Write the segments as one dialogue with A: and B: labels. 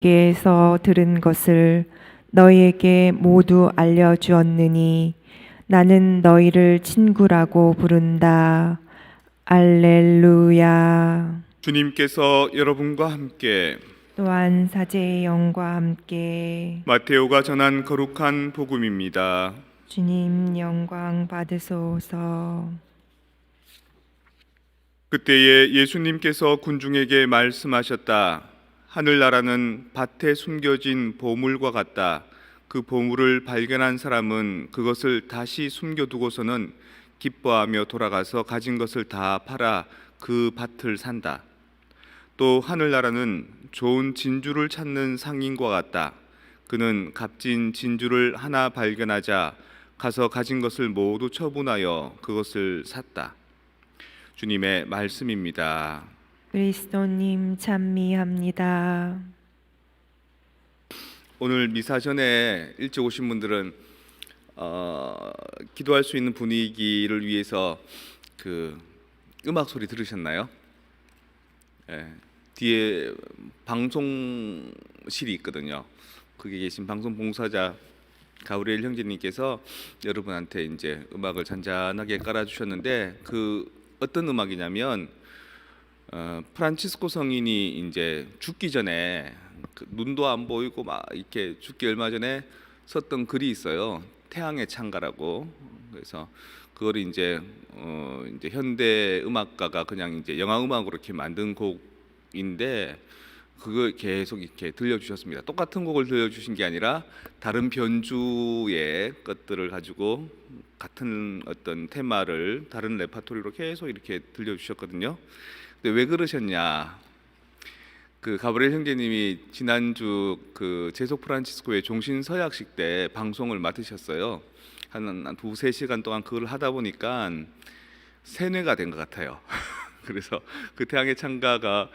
A: 에게서 들은 것을 너희에게 모두 알려주었느니 나는 너희를 친구라고 부른다. 알렐루야.
B: 주님께서 여러분과 함께
A: 또한 사제의 영과 함께
B: 마테오가 전한 거룩한 복음입니다.
A: 주님 영광 받으소서.
B: 그때에 예수님께서 군중에게 말씀하셨다. 하늘나라는 밭에 숨겨진 보물과 같다. 그 보물을 발견한 사람은 그것을 다시 숨겨두고서는 기뻐하며 돌아가서 가진 것을 다 팔아 그 밭을 산다. 또 하늘나라는 좋은 진주를 찾는 상인과 같다. 그는 값진 진주를 하나 발견하자 가서 가진 것을 모두 처분하여 그것을 샀다. 주님의 말씀입니다.
A: 그리스도님 찬미합니다.
B: 오늘 미사 전에 일찍 오신 분들은 기도할 수 있는 분위기를 위해서 그 음악 소리 들으셨나요? 예, 뒤에 방송실이 있거든요. 거기 계신 방송 봉사자 가브리엘 형제님께서 여러분한테 이제 음악을 잔잔하게 깔아주셨는데 그 어떤 음악이냐면 프란치스코 성인이 이제 죽기 전에 그 눈도 안 보이고 막 이렇게 죽기 얼마 전에 썼던 글이 있어요. 태양의 창가라고. 그래서 그걸 이제 이제 현대 음악가가 그냥 이제 영화 음악으로 이렇게 만든 곡인데 그걸 계속 이렇게 들려주셨습니다. 똑같은 곡을 들려주신 게 아니라 다른 변주의 것들을 가지고 같은 어떤 테마를 다른 레파토리로 계속 이렇게 들려주셨거든요. 근데 왜 그러셨냐? 그 가브리엘 형제님이 지난주 그 제속 프란치스코의 종신 서약식 때 방송을 맡으셨어요. 한 두세 시간 동안 그걸 하다 보니까 세뇌가 된 것 같아요. 그래서 그 태양의 창가가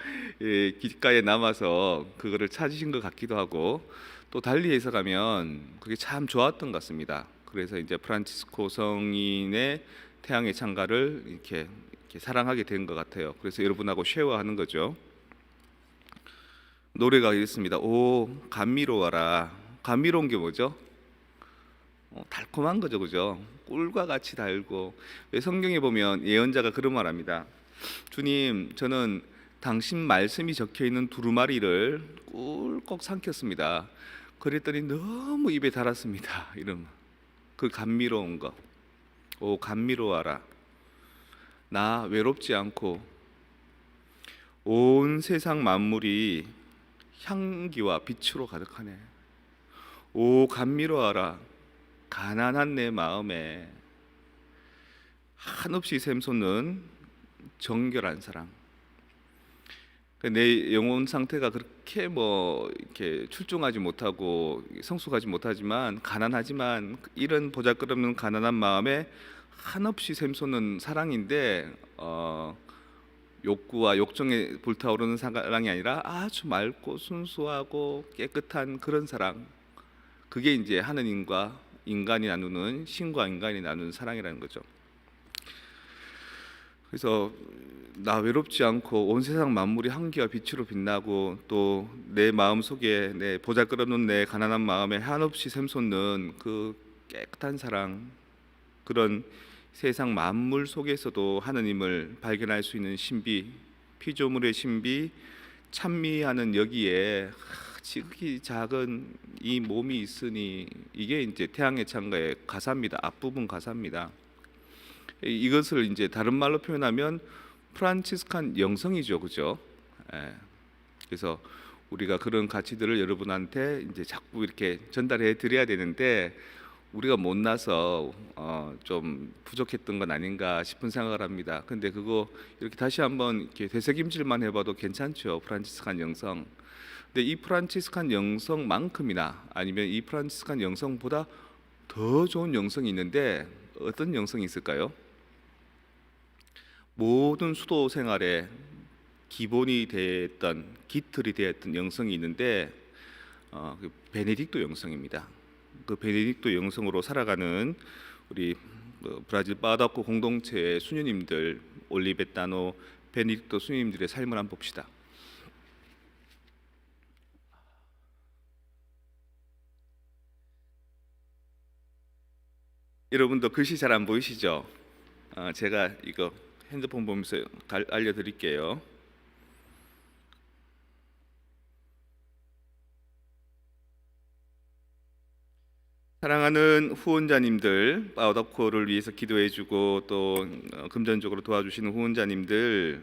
B: 귓가에 남아서 그거를 찾으신 것 같기도 하고 또 달리 해석하면 그게 참 좋았던 것 같습니다. 그래서 이제 프란치스코 성인의 태양의 창가를 이렇게 사랑하게 된 것 같아요. 그래서 여러분하고 쉐어하는 거죠. 노래가 있습니다. 오 감미로워라. 감미로운 게 뭐죠? 달콤한 거죠, 그죠? 꿀과 같이 달고. 왜 성경에 보면 예언자가 그런 말합니다. 주님, 저는 당신 말씀이 적혀 있는 두루마리를 꿀꺽 삼켰습니다. 그랬더니 너무 입에 달았습니다. 이런 그 감미로운 거. 오 감미로워라. 나 외롭지 않고 온 세상 만물이 향기와 빛으로 가득하네. 오 감미로워라. 가난한 내 마음에 한없이 샘솟는 정결한 사랑. 내 영혼 상태가 그렇게 뭐 이렇게 출중하지 못하고 성숙하지 못하지만 가난하지만 이런 보잘것없는 가난한 마음에 한없이 샘솟는 사랑인데 욕구와 욕정에 불타오르는 사랑이 아니라 아주 맑고 순수하고 깨끗한 그런 사랑. 그게 이제 하느님과 인간이 나누는 신과 인간이 나누는 사랑이라는 거죠. 그래서 나 외롭지 않고 온 세상 만물이 향기와 빛으로 빛나고 또 내 마음 속에 내 보잘것없는 내 가난한 마음에 한없이 샘솟는 그 깨끗한 사랑, 그런 세상 만물 속에서도 하느님을 발견할 수 있는 신비, 피조물의 신비, 찬미하는 여기에 지극히 작은 이 몸이 있으니, 이게 이제 태양의 창가의 가사입니다. 앞부분 가사입니다. 이것을 이제 다른 말로 표현하면 프란치스칸 영성이죠, 그죠? 그래서 우리가 그런 가치들을 여러분한테 이제 자꾸 이렇게 전달해 드려야 되는데 우리가 못나서 좀 부족했던 건 아닌가 싶은 생각을 합니다. 근데 그거 이렇게 다시 한번 이렇게 되새김질만 해봐도 괜찮죠, 프란치스칸 영성. 근데 이 프란치스칸 영성만큼이나 아니면 이 프란치스칸 영성보다 더 좋은 영성이 있는데 어떤 영성이 있을까요? 모든 수도 생활에 기본이 됐던 깃털이 되었던 영성이 있는데 그 베네딕토 영성입니다. 그 베네딕토 영성으로 살아가는 우리 브라질 바다코 공동체의 수녀님들 올리베타노 베네딕토 수녀님들의 삶을 한번 봅시다. 여러분도 글씨 잘 안 보이시죠? 제가 이거 핸드폰 보면서 알려드릴게요. 사랑하는 후원자님들, 파우더코를 위해서 기도해주고 또 금전적으로 도와주시는 후원자님들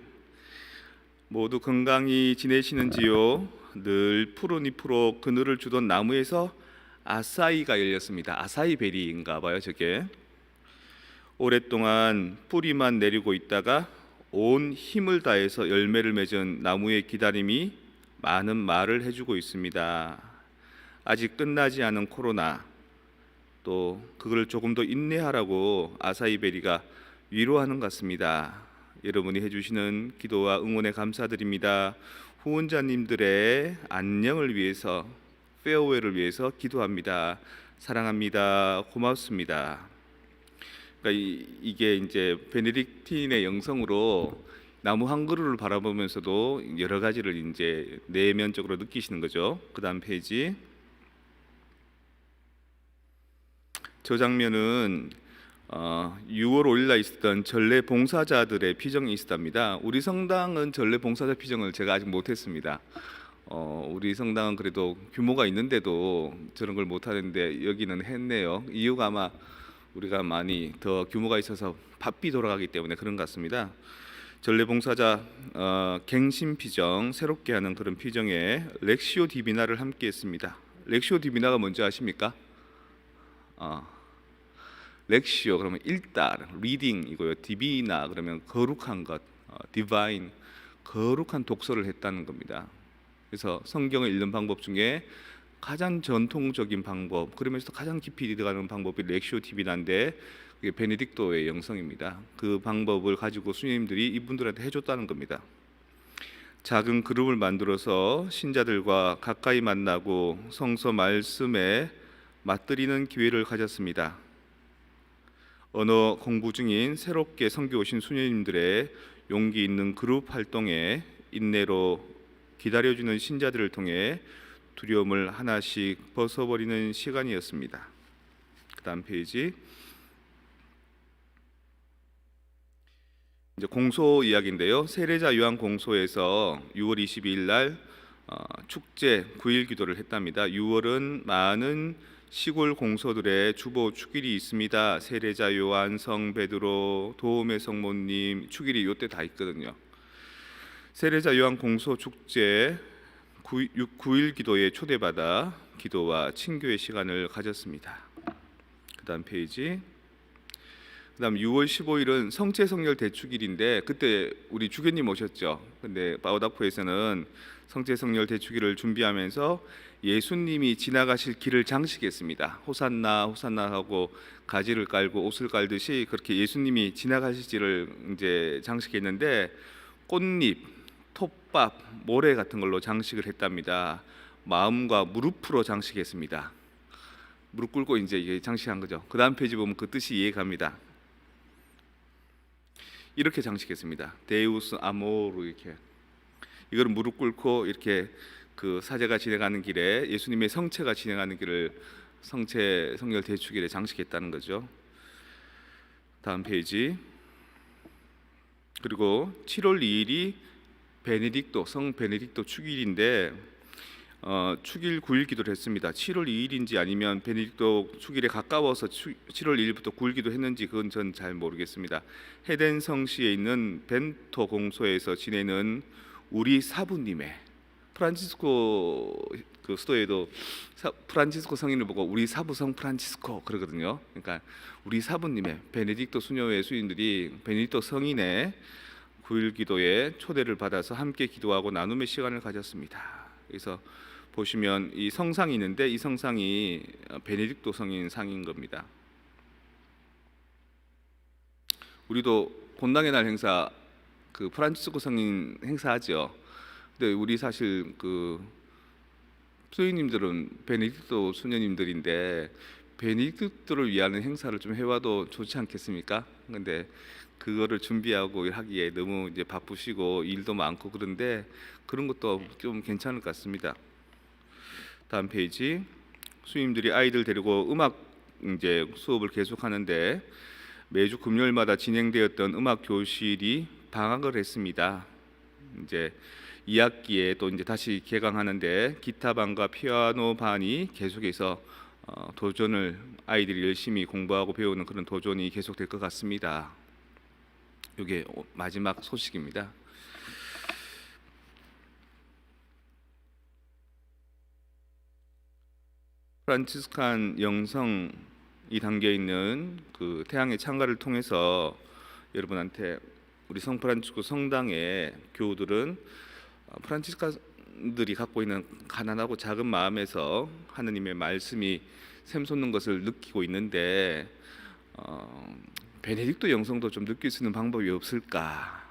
B: 모두 건강히 지내시는지요? 늘 푸른 잎으로 그늘을 주던 나무에서 아사이가 열렸습니다. 아사이 베리인가 봐요, 저게. 오랫동안 뿌리만 내리고 있다가 온 힘을 다해서 열매를 맺은 나무의 기다림이 많은 말을 해주고 있습니다. 아직 끝나지 않은 코로나, 또 그걸 조금 더 인내하라고 아사이베리가 위로하는 것 같습니다. 여러분이 해주시는 기도와 응원에 감사드립니다. 후원자님들의 안녕을 위해서, 페어웨이를 위해서 기도합니다. 사랑합니다. 고맙습니다. 그러니까 이게 이제 베네딕틴의 영성으로 나무 한 그루를 바라보면서도 여러 가지를 이제 내면적으로 느끼시는 거죠. 그다음 페이지. 저 장면은 6월 5일 날 있었던 전례 봉사자들의 피정이 있었답니다. 우리 성당은 전례 봉사자 피정을 제가 아직 못했습니다. 우리 성당은 그래도 규모가 있는데도 저런 걸 못하는데 여기는 했네요. 이유가 아마 우리가 많이 더 규모가 있어서 바삐 돌아가기 때문에 그런 것 같습니다. 전례 봉사자 갱신 피정, 새롭게 하는 그런 피정에 렉시오 디비나를 함께 했습니다. 렉시오 디비나가 뭔지 아십니까? 렉시오 그러면 읽다, 리딩 이거요. 디비나 그러면 거룩한 것, 디바인 거룩한 독서를 했다는 겁니다. 그래서 성경을 읽는 방법 중에 가장 전통적인 방법, 그러면서 가장 깊이 들어가는 방법이 렉시오 디비나인데 그게 베네딕토의 영성입니다. 그 방법을 가지고 수녀님들이 이분들한테 해줬다는 겁니다. 작은 그룹을 만들어서 신자들과 가까이 만나고 성서 말씀에 맞들이는 기회를 가졌습니다. 언어 공부 중인 새롭게 선교 오신 수녀님들의 용기 있는 그룹 활동에 인내로 기다려주는 신자들을 통해 두려움을 하나씩 벗어버리는 시간이었습니다. 그 다음 페이지. 이제 공소 이야기인데요. 세례자 요한 공소에서 6월 22일 날 축제 9일 기도를 했답니다. 6월은 많은 시골 공소들의 주보 축일이 있습니다. 세례자 요한, 성 베드로, 도움의 성모님 축일이 이때 다 있거든요. 세례자 요한 공소 축제 9일 기도에 초대받아 기도와 친교의 시간을 가졌습니다. 그 다음 페이지. 그 다음 6월 15일은 성체성결 대축일인데 그때 우리 주교님 오셨죠. 근데 바오다포에서는 성체성결 대축일을 준비하면서 예수님이 지나가실 길을 장식했습니다. 호산나 호산나 하고 가지를 깔고 옷을 깔듯이 그렇게 예수님이 지나가실 길을 이제 장식했는데 꽃잎, 톱밥, 모래 같은 걸로 장식을 했답니다. 마음과 무릎으로 장식했습니다. 무릎 꿇고 이제 이게 장식한 거죠. 그 다음 페이지 보면 그 뜻이 이해갑니다. 이렇게 장식했습니다. 데우스 아모르 이렇게. 이걸 무릎 꿇고 이렇게 그 사제가 진행하는 길에 예수님의 성체가 진행하는 길을 성체 성결 대축일에 장식했다는 거죠. 다음 페이지. 그리고 7월 2일이 베네딕토 성 베네딕토 축일인데 축일 9일 기도를 했습니다. 7월 2일인지 아니면 베네딕토 축일에 가까워서 7월 2일부터 9일 기도했는지 그건 전 잘 모르겠습니다. 헤덴 성시에 있는 벤토 공소에서 지내는 우리 사부님의 프란치스코 그 수도에도 프란치스코 성인을 보고 우리 사부성 프란치스코 그러거든요. 그러니까 우리 사부님의 베네딕토 수녀회 수인들이 베네딕토 성인의 9일 기도에 초대를 받아서 함께 기도하고 나눔의 시간을 가졌습니다. 그래서 보시면 이 성상이 있는데 이 성상이 베네딕토 성인 상인 겁니다. 우리도 본당의 날 행사 그 프란치스코 성인 행사하죠. 근데 우리 사실 그 수녀님들은 베네딕토 수녀님들인데 베네딕토를 위한 행사를 좀 해와도 좋지 않겠습니까? 근데 그거를 준비하고 하기에 너무 이제 바쁘시고 일도 많고 그런데 그런 것도 좀 괜찮을 것 같습니다. 다음 페이지. 수님들이 아이들 데리고 음악 이제 수업을 계속하는데 매주 금요일마다 진행되었던 음악 교실이 방학을 했습니다. 이제 2학기에 또 이제 다시 개강하는데 기타반과 피아노 반이 계속해서 도전을 아이들이 열심히 공부하고 배우는 그런 도전이 계속될 것 같습니다. 이게 마지막 소식입니다. 프란치스칸 영성이 담겨 있는 그 태양의 창가를 통해서 여러분한테 우리 성프란치스코 성당의 교우들은 프란치스칸들이 갖고 있는 가난하고 작은 마음에서 하느님의 말씀이 샘솟는 것을 느끼고 있는데 베네딕토 영성도 좀 느낄 수 있는 방법이 없을까?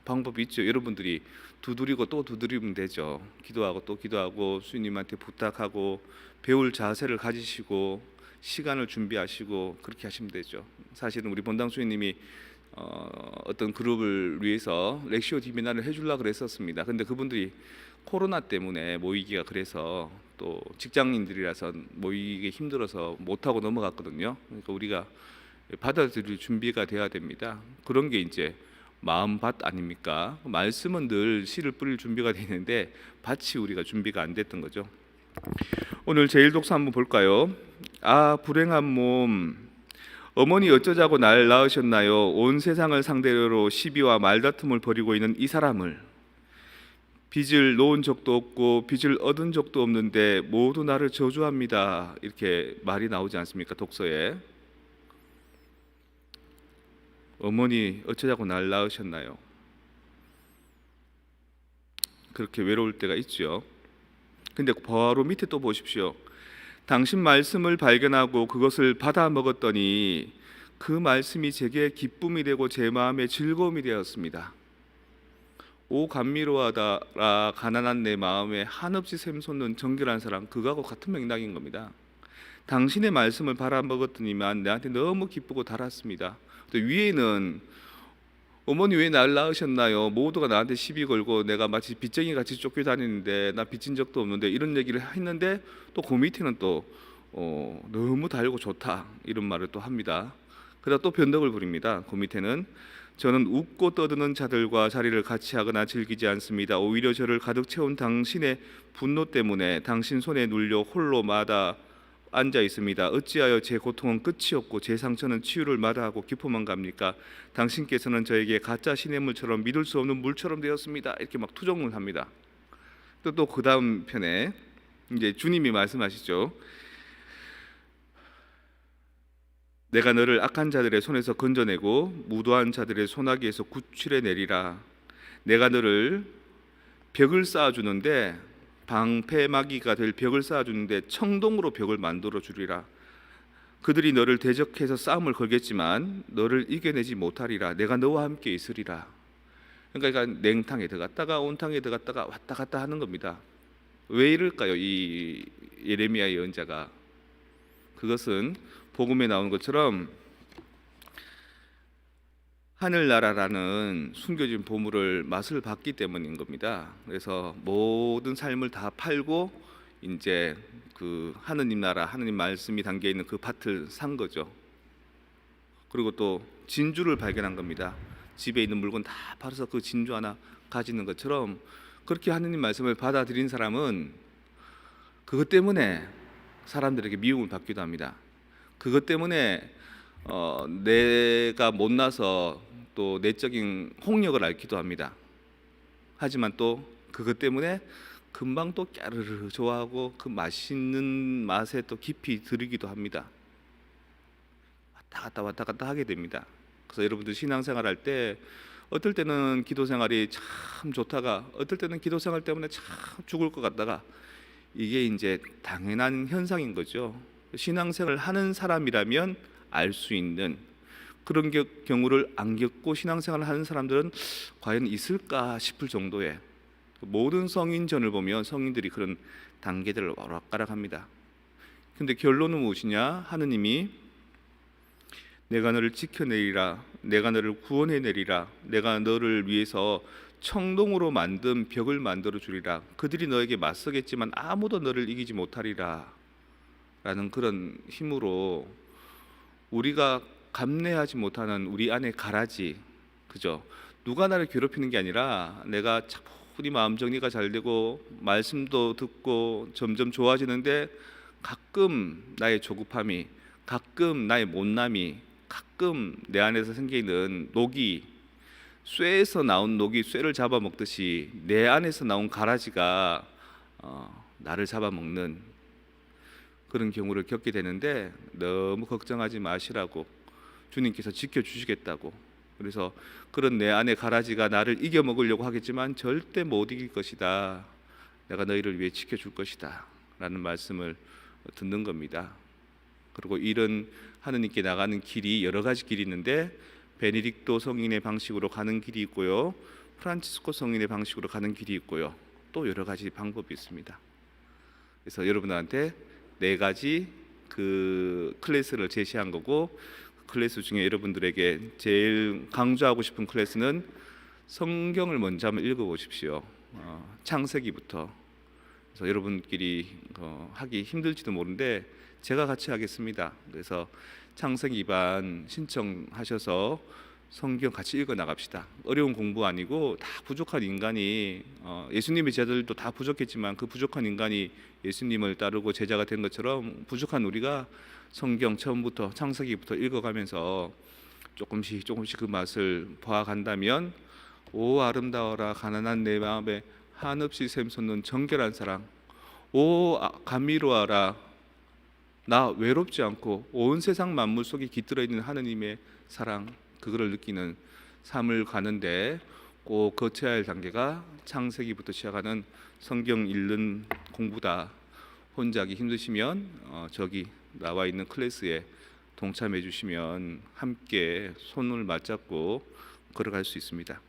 B: 방법이 있죠. 여러분들이 두드리고 또 두드리면 되죠. 기도하고 또 기도하고 주님한테 부탁하고 배울 자세를 가지시고 시간을 준비하시고 그렇게 하시면 되죠. 사실은 우리 본당 주님이 어떤 그룹을 위해서 렉시오 디비나를 해주려고 그랬었습니다. 근데 그분들이 코로나 때문에 모이기가 그래서 또 직장인들이라서 모이기 힘들어서 못하고 넘어갔거든요. 그러니까 우리가 받아들일 준비가 돼야 됩니다. 그런 게 이제 마음밭 아닙니까? 말씀은 늘 씨를 뿌릴 준비가 되는데 밭이 우리가 준비가 안 됐던 거죠. 오늘 제1독서 한번 볼까요? 아 불행한 몸, 어머니 어쩌자고 날 낳으셨나요? 온 세상을 상대로 시비와 말다툼을 벌이고 있는 이 사람을, 빚을 놓은 적도 없고 빚을 얻은 적도 없는데 모두 나를 저주합니다. 이렇게 말이 나오지 않습니까? 독서에. 어머니 어쩌자고 날 낳으셨나요? 그렇게 외로울 때가 있죠. 근데 바로 밑에 또 보십시오. 당신 말씀을 발견하고 그것을 받아 먹었더니 그 말씀이 제게 기쁨이 되고 제 마음에 즐거움이 되었습니다. 오 감미로하다라 가난한 내 마음에 한없이 샘솟는 정결한 사랑, 그거하고 같은 맥락인 겁니다. 당신의 말씀을 받아 먹었더니만 내한테 너무 기쁘고 달았습니다. 또 위에는 어머니 왜 날 낳으셨나요? 모두가 나한테 시비 걸고 내가 마치 빚쟁이 같이 쫓겨다니는데 나 빚진 적도 없는데, 이런 얘기를 했는데 또 그 밑에는 또 너무 달고 좋다 이런 말을 또 합니다. 그러다 또 변덕을 부립니다. 그 밑에는 저는 웃고 떠드는 자들과 자리를 같이 하거나 즐기지 않습니다. 오히려 저를 가득 채운 당신의 분노 때문에 당신 손에 눌려 홀로 마다 앉아 있습니다. 어찌하여 제 고통은 끝이 없고 제 상처는 치유를 마다하고 깊어만 갑니까? 당신께서는 저에게 가짜 시냇물처럼 믿을 수 없는 물처럼 되었습니다. 이렇게 막 투정을 합니다. 또 그 다음 편에 이제 주님이 말씀하시죠. 내가 너를 악한 자들의 손에서 건져내고 무도한 자들의 손아귀에서 구출해 내리라. 내가 너를 벽을 쌓아주는데, 방패막이가 될 벽을 쌓아주는데 청동으로 벽을 만들어 주리라. 그들이 너를 대적해서 싸움을 걸겠지만 너를 이겨내지 못하리라. 내가 너와 함께 있으리라. 그러니까 냉탕에 들어갔다가 온탕에 들어갔다가 왔다 갔다 하는 겁니다. 왜 이럴까요? 이 예레미야 예언자가. 그것은 복음에 나오는 것처럼 하늘나라라는 숨겨진 보물을 맛을 봤기 때문인 겁니다. 그래서 모든 삶을 다 팔고 이제 그 하느님 나라, 하느님 말씀이 담겨 있는 그 밭을 산 거죠. 그리고 또 진주를 발견한 겁니다. 집에 있는 물건 다 팔아서 그 진주 하나 가지는 것처럼, 그렇게 하느님 말씀을 받아들인 사람은 그것 때문에 사람들에게 미움을 받기도 합니다. 그것 때문에 내가 못나서 또 내적인 홍역을 앓기도 합니다. 하지만 또 그것 때문에 금방 또 까르르 좋아하고 그 맛있는 맛에 또 깊이 들이기도 합니다. 왔다 갔다 하게 됩니다. 그래서 여러분들 신앙생활 할 때 어떨 때는 기도 생활이 참 좋다가 어떨 때는 기도 생활 때문에 참 죽을 것 같다가, 이게 이제 당연한 현상인 거죠. 신앙생활 하는 사람이라면 알 수 있는 그런 경우를 안 겪고 신앙생활을 하는 사람들은 과연 있을까 싶을 정도의, 모든 성인전을 보면 성인들이 그런 단계들을 오락가락합니다. 근데 결론은 무엇이냐? 하느님이 내가 너를 지켜내리라, 내가 너를 구원해내리라, 내가 너를 위해서 청동으로 만든 벽을 만들어 주리라. 그들이 너에게 맞서겠지만 아무도 너를 이기지 못하리라 라는 그런 힘으로 우리가 감내하지 못하는 우리 안의 가라지, 그죠? 누가 나를 괴롭히는 게 아니라 내가 차분히 마음 정리가 잘 되고 말씀도 듣고 점점 좋아지는데 가끔 나의 조급함이, 가끔 나의 못남이, 가끔 내 안에서 생기는 녹이, 쇠에서 나온 녹이 쇠를 잡아먹듯이 내 안에서 나온 가라지가 나를 잡아먹는 그런 경우를 겪게 되는데 너무 걱정하지 마시라고 주님께서 지켜주시겠다고. 그래서 그런 내 안의 가라지가 나를 이겨먹으려고 하겠지만 절대 못 이길 것이다. 내가 너희를 위해 지켜줄 것이다 라는 말씀을 듣는 겁니다. 그리고 이런 하느님께 나가는 길이 여러 가지 길이 있는데 베네딕토 성인의 방식으로 가는 길이 있고요, 프란치스코 성인의 방식으로 가는 길이 있고요, 또 여러 가지 방법이 있습니다. 그래서 여러분한테 네 가지 그 클래스를 제시한 거고, 클래스 중에 여러분들에게 제일 강조하고 싶은 클래스는 성경을 먼저 한번 읽어보십시오. 창세기부터. 그래서 여러분끼리 하기 힘들지도 모르는데 제가 같이 하겠습니다. 그래서 창세기 반 신청하셔서 성경 같이 읽어 나갑시다. 어려운 공부 아니고 다 부족한 인간이, 예수님의 제자들도 다 부족했지만 그 부족한 인간이 예수님을 따르고 제자가 된 것처럼 부족한 우리가 성경 처음부터 창세기부터 읽어가면서 조금씩 그 맛을 봐간다면, 오 아름다워라 가난한 내 마음에 한없이 샘솟는 정결한 사랑, 오 감미로워라 나 외롭지 않고 온 세상 만물 속에 깃들어 있는 하느님의 사랑, 그거를 느끼는 삶을 가는데 꼭 거쳐야 할 단계가 창세기부터 시작하는 성경 읽는 공부다. 혼자 하기 힘드시면 저기 나와 있는 클래스에 동참해 주시면 함께 손을 맞잡고 걸어갈 수 있습니다.